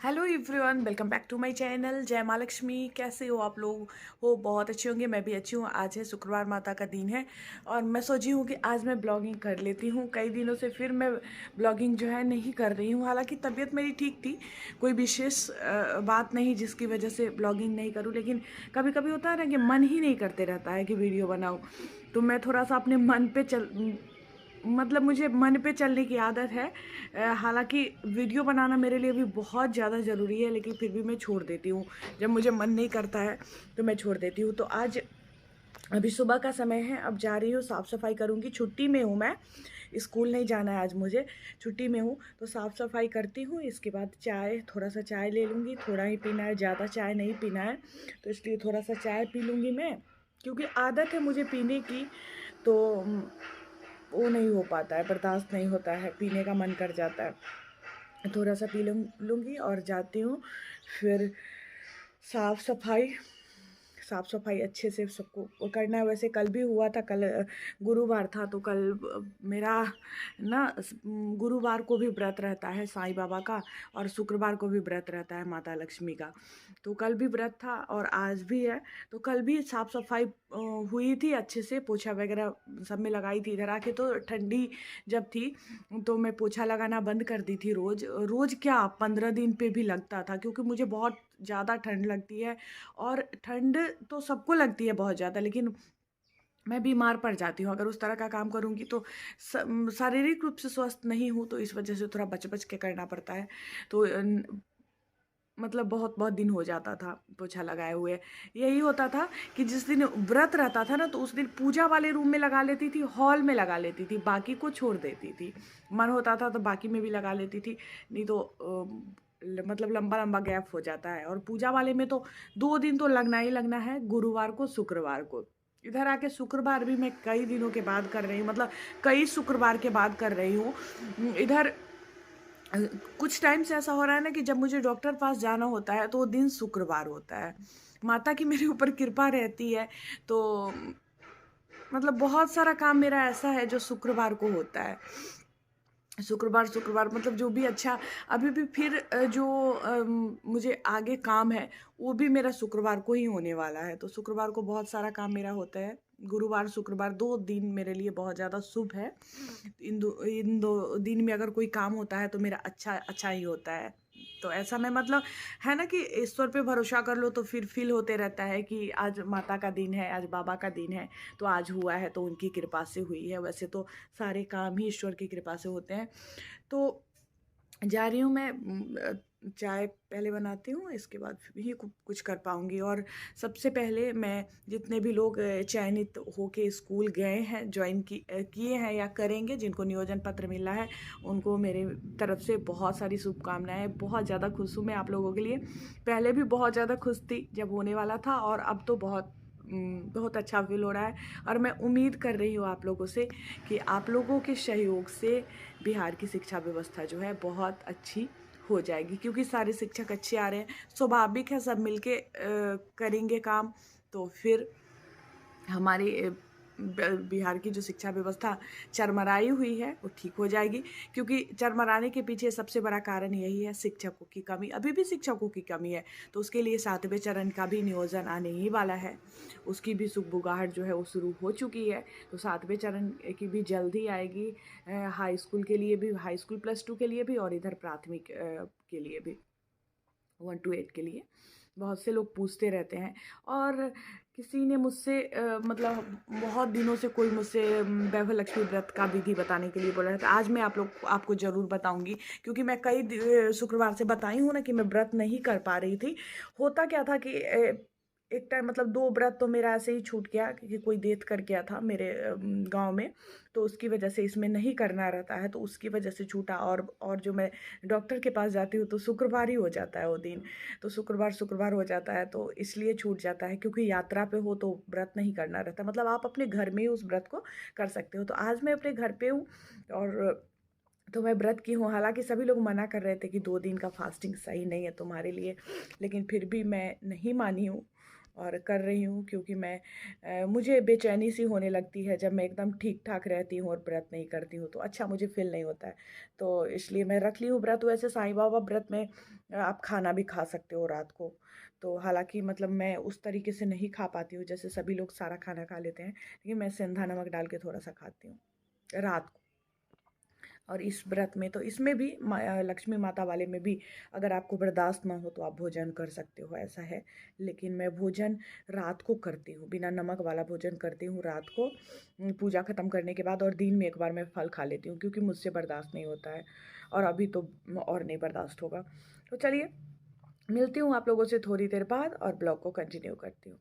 Hello everyone, welcome back to my channel. जय माँ लक्ष्मी। कैसे हो आप लोग? हो बहुत अच्छे होंगे। मैं भी अच्छी हूँ। आज है शुक्रवार, माता का दिन है और मैं सोची हूँ कि आज मैं ब्लॉगिंग कर लेती हूँ। कई दिनों से फिर मैं ब्लॉगिंग जो है नहीं कर रही हूँ। हालांकि तबीयत मेरी ठीक थी, कोई विशेष बात नहीं जिसकी वजह से ब्लॉगिंग नहीं करूँ, लेकिन कभी कभी होता है ना कि मन ही नहीं करते रहता है कि वीडियो बनाऊँ। तो मैं थोड़ा सा अपने मन पे मतलब मुझे मन पे चलने की आदत है। हालांकि वीडियो बनाना मेरे लिए भी बहुत ज़्यादा ज़रूरी है, लेकिन फिर भी मैं छोड़ देती हूँ। जब मुझे मन नहीं करता है तो मैं छोड़ देती हूँ। तो आज अभी सुबह का समय है, अब जा रही हूँ, साफ़ सफाई करूँगी। छुट्टी में हूँ मैं, स्कूल नहीं जाना है आज मुझे, छुट्टी में हूँ। तो साफ़ सफाई करती हूँ, इसके बाद चाय, थोड़ा सा चाय ले लूँगी। थोड़ा ही पीना है, ज़्यादा चाय नहीं पीना है, तो इसलिए थोड़ा सा चाय पी लूँगी मैं, क्योंकि आदत है मुझे पीने की। तो वो नहीं हो पाता है, बर्दाश्त नहीं होता है, पीने का मन कर जाता है। थोड़ा सा पी लूँगी और जाती हूँ। फिर साफ़ सफाई साफ़ सफाई अच्छे से सबको वो करना है। वैसे कल भी हुआ था, कल गुरुवार था, तो कल मेरा ना गुरुवार को भी व्रत रहता है साईं बाबा का, और शुक्रवार को भी व्रत रहता है माता लक्ष्मी का। तो कल भी व्रत था और आज भी है। तो कल भी साफ़ सफाई हुई थी अच्छे से, पोछा वगैरह सब में लगाई थी। इधर आके तो ठंडी जब थी तो मैं पोछा लगाना बंद कर दी थी। रोज़ रोज़ क्या, 15 दिन पे भी लगता था, क्योंकि मुझे बहुत ज़्यादा ठंड लगती है। और ठंड तो सबको लगती है बहुत ज़्यादा, लेकिन मैं बीमार पड़ जाती हूँ अगर उस तरह का काम करूँगी तो। शारीरिक रूप से स्वस्थ नहीं हूँ, तो इस वजह से थोड़ा बच बच के करना पड़ता है। तो मतलब बहुत बहुत दिन हो जाता था पोछा लगाए हुए। यही होता था कि जिस दिन व्रत रहता था ना, तो उस दिन पूजा वाले रूम में लगा लेती थी, हॉल में लगा लेती थी, बाकी को छोड़ देती थी। मन होता था तो बाकी में भी लगा लेती थी, नहीं तो मतलब लंबा लंबा गैप हो जाता है। और पूजा वाले में तो 2 दिन तो लगना ही लगना है, गुरुवार को शुक्रवार को। इधर आके शुक्रवार भी मैं कई दिनों के बाद कर रही हूँ, मतलब कई शुक्रवार के बाद कर रही हूँ। इधर अ, कुछ टाइम से ऐसा हो रहा है ना कि जब मुझे डॉक्टर पास जाना होता है तो वो दिन शुक्रवार होता है। माता की मेरे ऊपर कृपा रहती है, तो मतलब बहुत सारा काम मेरा ऐसा है जो शुक्रवार को होता है। शुक्रवार शुक्रवार मतलब जो भी अच्छा, अभी भी फिर जो मुझे आगे काम है वो भी मेरा शुक्रवार को ही होने वाला है। तो शुक्रवार को बहुत सारा काम मेरा होता है। गुरुवार शुक्रवार 2 दिन मेरे लिए बहुत ज़्यादा शुभ है। इन दो दिन में अगर कोई काम होता है तो मेरा अच्छा अच्छा ही होता है। तो ऐसा मैं मतलब है ना कि ईश्वर पे भरोसा कर लो तो फिर फील होते रहता है कि आज माता का दिन है, आज बाबा का दिन है, तो आज हुआ है तो उनकी कृपा से हुई है। वैसे तो सारे काम ही ईश्वर की कृपा से होते हैं। तो जा रही हूँ मैं, चाय पहले बनाती हूँ, इसके बाद ही कुछ कर पाऊँगी। और सबसे पहले मैं जितने भी लोग चयनित होके स्कूल गए हैं, ज्वाइन किए हैं या करेंगे, जिनको नियोजन पत्र मिला है, उनको मेरे तरफ से बहुत सारी शुभकामनाएं। बहुत ज़्यादा खुश हूँ मैं आप लोगों के लिए। पहले भी बहुत ज़्यादा खुश थी जब होने वाला था, और अब तो बहुत अच्छा फील हो रहा है। और मैं उम्मीद कर रही हूँ आप लोगों से कि आप लोगों के सहयोग से बिहार की शिक्षा व्यवस्था जो है बहुत अच्छी हो जाएगी, क्योंकि सारे शिक्षक अच्छे आ रहे हैं। स्वाभाविक है, सब मिलके करेंगे काम, तो फिर हमारी बिहार की जो शिक्षा व्यवस्था चरमराई हुई है वो ठीक हो जाएगी। क्योंकि चरमराने के पीछे सबसे बड़ा कारण यही है, शिक्षकों की कमी। अभी भी शिक्षकों की कमी है, तो उसके लिए 7वें चरण का भी नियोजन आने ही वाला है। उसकी भी सुगबुगाहट जो है वो शुरू हो चुकी है। तो 7वें चरण की भी जल्द ही आएगी, हाई स्कूल के लिए भी, हाई स्कूल +2 के लिए भी, और इधर प्राथमिक के लिए भी, 1 to 8 के लिए। बहुत से लोग पूछते रहते हैं। और किसी ने मुझसे मतलब बहुत दिनों से कोई मुझसे वैभव लक्ष्मी व्रत का विधि बताने के लिए बोला था। आज मैं आपको ज़रूर बताऊंगी, क्योंकि मैं कई शुक्रवार से बताई हूँ ना कि मैं व्रत नहीं कर पा रही थी। होता क्या था कि एक टाइम मतलब 2 व्रत तो मेरा ऐसे ही छूट गया, क्योंकि कोई डेथ कर गया था मेरे गांव में, तो उसकी वजह से इसमें नहीं करना रहता है, तो उसकी वजह से छूटा। और जो मैं डॉक्टर के पास जाती हूँ तो शुक्रवार ही हो जाता है वो दिन, तो शुक्रवार शुक्रवार हो जाता है, तो इसलिए छूट जाता है। क्योंकि यात्रा पे हो तो व्रत नहीं करना रहता, मतलब आप अपने घर में ही उस व्रत को कर सकते हो। तो आज मैं अपने घर पे हूँ, और तो मैं व्रत की हूँ। हालांकि सभी लोग मना कर रहे थे कि 2 दिन का फास्टिंग सही नहीं है तुम्हारे लिए, लेकिन फिर भी मैं नहीं मानी हूँ। और कर रही हूँ क्योंकि मुझे बेचैनी सी होने लगती है जब मैं एकदम ठीक ठाक रहती हूँ और व्रत नहीं करती हूँ, तो अच्छा मुझे फील नहीं होता है। तो इसलिए मैं रख ली हूँ व्रत। वैसे साईं बाबा व्रत में आप खाना भी खा सकते हो रात को। तो हालांकि मतलब मैं उस तरीके से नहीं खा पाती हूँ जैसे सभी लोग सारा खाना खा लेते हैं, लेकिन मैं सेंधा नमक डाल के थोड़ा सा खाती हूँ रात को। और इस व्रत में तो इसमें भी लक्ष्मी माता वाले में भी अगर आपको बर्दाश्त ना हो तो आप भोजन कर सकते हो, ऐसा है। लेकिन मैं भोजन रात को करती हूँ, बिना नमक वाला भोजन करती हूँ रात को पूजा ख़त्म करने के बाद। और दिन में एक बार मैं फल खा लेती हूँ क्योंकि मुझसे बर्दाश्त नहीं होता है, और अभी तो और नहीं बर्दाश्त होगा। तो चलिए मिलती हूँ आप लोगों से थोड़ी देर बाद और ब्लॉग को कंटिन्यू करती हूँ।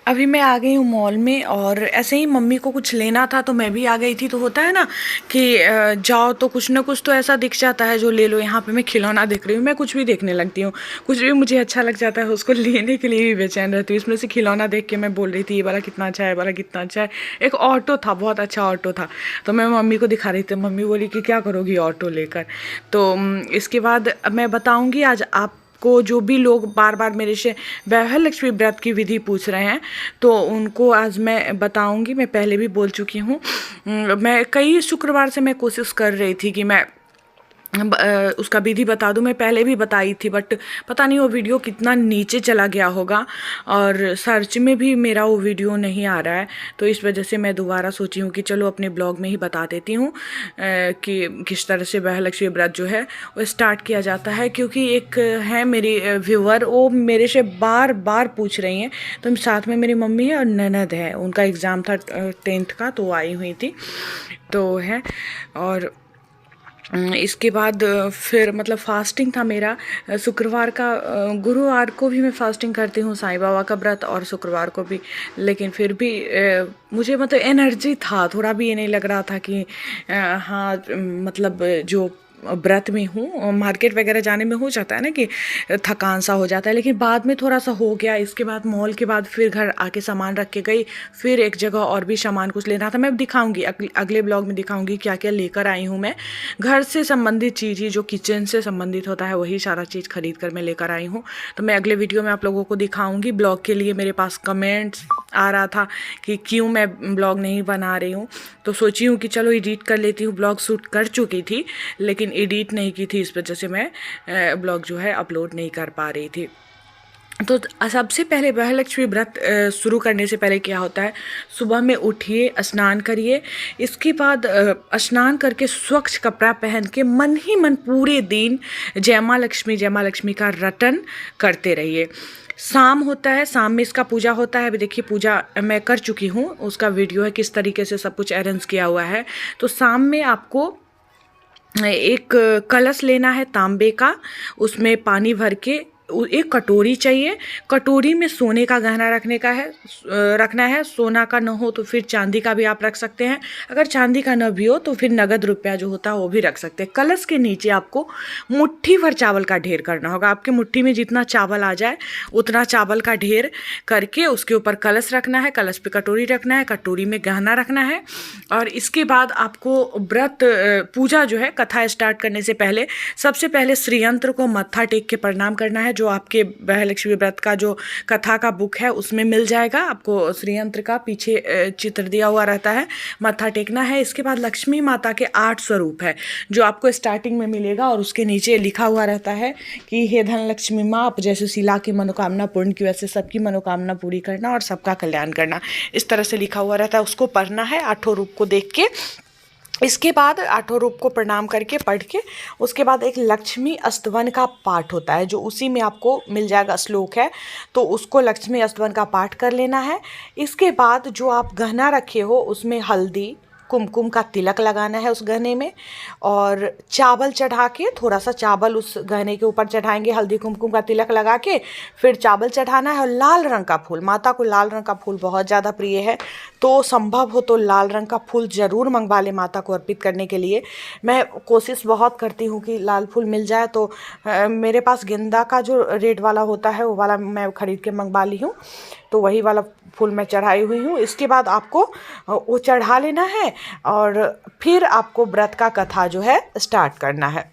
अभी मैं आ गई हूँ मॉल में, और ऐसे ही मम्मी को कुछ लेना था तो मैं भी आ गई थी। तो होता है ना कि जाओ तो कुछ ना कुछ तो ऐसा दिख जाता है जो ले लो। यहाँ पे मैं खिलौना देख रही हूँ, मैं कुछ भी देखने लगती हूँ, कुछ भी मुझे अच्छा लग जाता है उसको लेने के लिए भी बेचैन रहती हूँ। इसमें से खिलौना देख के मैं बोल रही थी ये वाला कितना अच्छा है, वाला कितना अच्छा है। एक ऑटो था, बहुत अच्छा ऑटो था, तो मैं मम्मी को दिखा रही थी। मम्मी बोली कि क्या करोगी ऑटो लेकर। तो इसके बाद मैं बताऊँगी आज आप को, जो भी लोग बार बार मेरे से वैवाहिक लक्ष्मी व्रत की विधि पूछ रहे हैं तो उनको आज मैं बताऊंगी। मैं पहले भी बोल चुकी हूँ, मैं कई शुक्रवार से मैं कोशिश कर रही थी कि मैं उसका विधि बता दूं। मैं पहले भी बताई थी, बट पता नहीं वो वीडियो कितना नीचे चला गया होगा, और सर्च में भी मेरा वो वीडियो नहीं आ रहा है। तो इस वजह से मैं दोबारा सोची हूँ कि चलो अपने ब्लॉग में ही बता देती हूँ कि किस तरह से वैवाहिक लक्ष्मी व्रत जो है वो स्टार्ट किया जाता है। क्योंकि एक है मेरी व्यूअर, वो मेरे से बार बार पूछ रही हैं। तो साथ में मेरी मम्मी है और ननद है, उनका एग्ज़ाम था 10th का, तो वो आई हुई थी तो है। और इसके बाद फिर मतलब फास्टिंग था मेरा शुक्रवार का। गुरुवार को भी मैं फास्टिंग करती हूँ साईं बाबा का व्रत, और शुक्रवार को भी। लेकिन फिर भी मुझे मतलब एनर्जी था, थोड़ा भी ये नहीं लग रहा था कि हाँ मतलब जो व्रत में हूँ। मार्केट वगैरह जाने में हो जाता है ना कि थकान सा हो जाता है, लेकिन बाद में थोड़ा सा हो गया। इसके बाद मॉल के बाद फिर घर आके सामान रख के गई, फिर एक जगह और भी सामान कुछ लेना था। मैं दिखाऊंगी अगले ब्लॉग में, दिखाऊंगी क्या क्या लेकर आई हूँ मैं। घर से संबंधित चीज़ ही, जो किचन से संबंधित होता है वही सारा चीज़ खरीद कर मैं लेकर आई हूँ। तो मैं अगले वीडियो में आप लोगों को दिखाऊंगी। ब्लॉग के लिए मेरे पास कमेंट्स आ रहा था कि क्यों मैं ब्लॉग नहीं बना रही हूँ, तो सोची हूँ कि चलो एडिट कर लेती हूँ। ब्लॉग शूट कर चुकी थी लेकिन एडिट नहीं की थी, इस वजह से मैं ब्लॉग जो है अपलोड नहीं कर पा रही थी। तो सबसे पहले वैवाहिक लक्ष्मी व्रत शुरू करने से पहले क्या होता है, सुबह में उठिए, स्नान करिए। इसके बाद स्नान करके स्वच्छ कपड़ा पहन के मन ही मन पूरे दिन जय माँ लक्ष्मी का रटन करते रहिए। शाम होता है, शाम में इसका पूजा होता है। अभी देखिए पूजा मैं कर चुकी हूँ, उसका वीडियो है किस तरीके से सब कुछ अरेंज किया हुआ है। तो शाम में आपको एक कलश लेना है तांबे का, उसमें पानी भर के एक कटोरी चाहिए। कटोरी में सोने का गहना रखना है। सोना का न हो तो फिर चांदी का भी आप रख सकते हैं। अगर चांदी का न भी हो तो फिर नगद रुपया जो होता है वो भी रख सकते हैं। कलश के नीचे आपको मुट्ठी भर चावल का ढेर करना होगा। आपके मुट्ठी में जितना चावल आ जाए उतना चावल का ढेर करके उसके ऊपर कलश रखना है। कलश पे कटोरी रखना है, कटोरी में गहना रखना है। और इसके बाद आपको व्रत पूजा जो है, कथा स्टार्ट करने से पहले सबसे पहले श्रीयंत्र को मत्था टेक के प्रणाम करना है। जो आपके वैवाहिक लक्ष्मी व्रत का जो कथा का बुक है उसमें मिल जाएगा आपको। श्रीयंत्र का पीछे चित्र दिया हुआ रहता है, मत्था टेकना है। इसके बाद लक्ष्मी माता के 8 स्वरूप है जो आपको स्टार्टिंग में मिलेगा, और उसके नीचे लिखा हुआ रहता है कि हे धन लक्ष्मी माँ, आप जैसे शीला की मनोकामना पूर्ण की वैसे सबकी मनोकामना पूरी करना और सबका कल्याण करना, इस तरह से लिखा हुआ रहता है। उसको पढ़ना है 8 रूप को देख के। इसके बाद 8 रूप को प्रणाम करके पढ़ के उसके बाद एक लक्ष्मी अष्टवन का पाठ होता है जो उसी में आपको मिल जाएगा, श्लोक है, तो उसको लक्ष्मी अष्टवन का पाठ कर लेना है। इसके बाद जो आप गहना रखे हो उसमें हल्दी कुमकुम का तिलक लगाना है उस गहने में, और चावल चढ़ा के थोड़ा सा चावल उस गहने के ऊपर चढ़ाएंगे, हल्दी कुमकुम का तिलक लगा के फिर चावल चढ़ाना है। और लाल रंग का फूल, माता को लाल रंग का फूल बहुत ज़्यादा प्रिय है, तो संभव हो तो लाल रंग का फूल ज़रूर मंगवा लें माता को अर्पित करने के लिए। मैं कोशिश बहुत करती हूँ कि लाल फूल मिल जाए, तो मेरे पास गेंदा का जो रेड वाला होता है वो वाला मैं ख़रीद के मंगवा ली हूँ, तो वही वाला फूल मैं चढ़ाई हुई हूँ। इसके बाद आपको वो चढ़ा लेना है और फिर आपको व्रत का कथा जो है स्टार्ट करना है।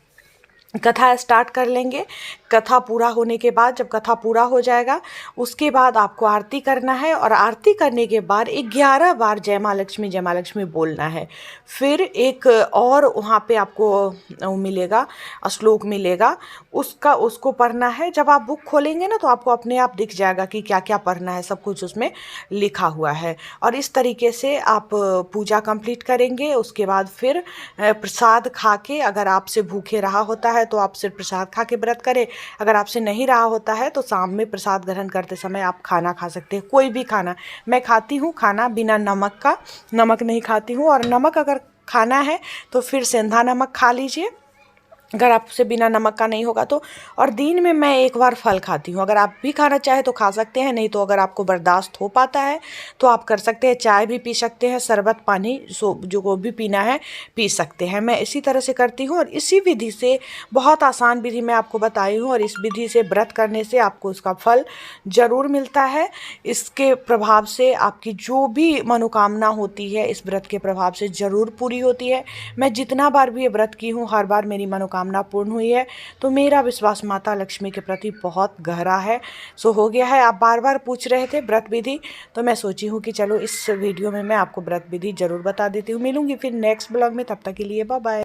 कथा स्टार्ट कर लेंगे। कथा पूरा होने के बाद, जब कथा पूरा हो जाएगा उसके बाद आपको आरती करना है, और आरती करने के बाद 11 बार जय माँ लक्ष्मी बोलना है। फिर एक और वहाँ पे आपको वो मिलेगा, श्लोक मिलेगा, उसको पढ़ना है। जब आप बुक खोलेंगे ना तो आपको अपने आप दिख जाएगा कि क्या क्या पढ़ना है, सब कुछ उसमें लिखा हुआ है। और इस तरीके से आप पूजा कंप्लीट करेंगे। उसके बाद फिर प्रसाद खा के, अगर आपसे भूखे रहा होता है तो आप सिर्फ प्रसाद खा के व्रत करें, अगर आपसे नहीं रहा होता है तो शाम में प्रसाद ग्रहण करते समय आप खाना खा सकते हैं, कोई भी खाना। मैं खाती हूँ खाना बिना नमक का, नमक नहीं खाती हूँ। और नमक अगर खाना है तो फिर सेंधा नमक खा लीजिए, अगर आपसे बिना नमक का नहीं होगा तो। और दिन में मैं एक बार फल खाती हूँ, अगर आप भी खाना चाहे तो खा सकते हैं, नहीं तो अगर आपको बर्दाश्त हो पाता है तो आप कर सकते हैं। चाय भी पी सकते हैं, शरबत पानी जो को भी पीना है पी सकते हैं। मैं इसी तरह से करती हूँ, और इसी विधि से, बहुत आसान विधि मैं आपको बताई हूँ, और इस विधि से व्रत करने से आपको उसका फल ज़रूर मिलता है। इसके प्रभाव से आपकी जो भी मनोकामना होती है इस व्रत के प्रभाव से ज़रूर पूरी होती है। मैं जितना बार भी ये व्रत की हूँ हर बार मेरी मनोकामना पूर्ण हुई है। तो मेरा विश्वास माता लक्ष्मी के प्रति बहुत गहरा है। सो हो गया है। आप बार बार पूछ रहे थे व्रत विधि, तो मैं सोची हूँ कि चलो इस वीडियो में मैं आपको व्रत विधि ज़रूर बता देती हूँ। मिलूँगी फिर नेक्स्ट ब्लॉग में, तब तक के लिए बाय बाय।